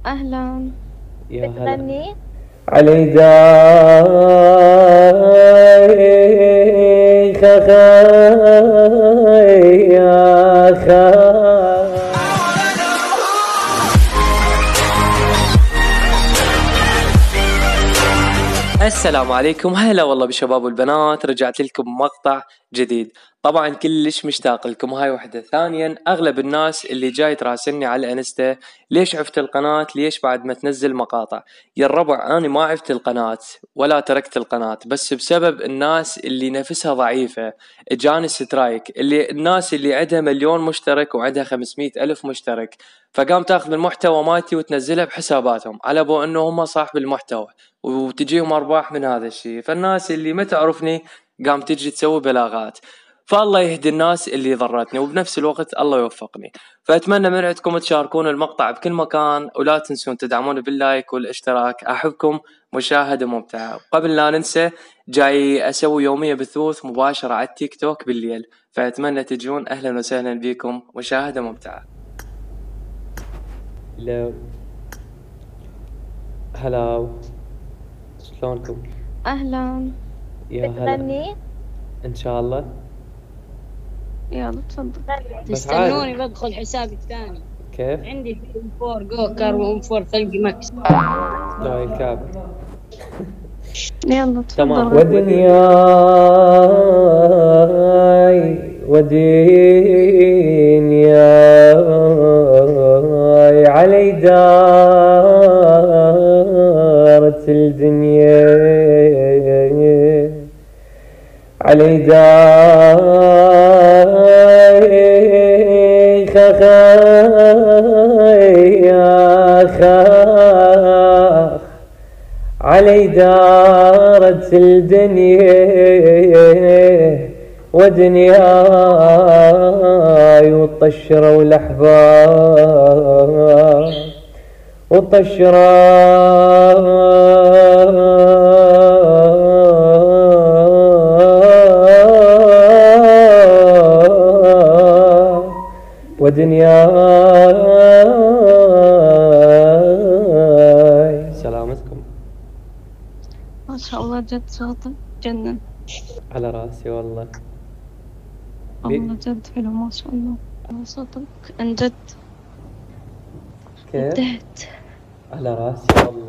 أهلا. يا هلا. بتغني؟ علي داي خخاي يا خا. السلام عليكم، هلا والله بشباب والبنات، رجعت لكم مقطع جديد. طبعا كلش مشتاق لكم، هاي وحدة. ثانيا اغلب الناس اللي جاي تراسلني على الانستا، ليش عفت القناة، ليش بعد ما تنزل مقاطع؟ يا الربع انا ما عفت القناة ولا تركت القناة، بس بسبب الناس اللي نفسها ضعيفة. اجاني سترايك، اللي الناس اللي عندها مليون مشترك وعندها 500 الف مشترك، فقام تاخذ المحتوى مالتي وتنزلها بحساباتهم على بو انه هم صاحب المحتوى، وتجيهم ارباح من هذا الشيء. فالناس اللي ما تعرفني قام تجي تسوي بلاغات. فالله يهدي الناس اللي ضرتني، وبنفس الوقت الله يوفقني. فاتمنى من عندكم تشاركون المقطع بكل مكان، ولا تنسون تدعموني باللايك والاشتراك. احبكم. مشاهدة ممتعة. قبل لا ننسى، جاي اسوي يومية بثوث مباشرة على التيك توك بالليل، فاتمنى تجون. اهلا وسهلا بكم. مشاهدة ممتعة. هلا هلا، شلونكم؟ أهلا. يا هلا. بتغني؟ ان شاء الله. يلا تفضل. بس عادي. تستنوني بدخل حسابي الثاني. كيف؟ عندي في ام 4 جو كار وام 4 ثلج ماكس. لا الكعب. يلا تمام. تفضل. ودنياي ودنياي علي دارت الدنيا، علي داي خخاي يا خاخ. علي دارت الدنيا ودنياي، وطشروا الاحباب ودنياي. سلامتكم. ما شاء الله جد صوتك جنن. على راسي والله. والله جد حلو ما شاء الله. صوتك عن جد كيف؟ انتهت. على راسي والله.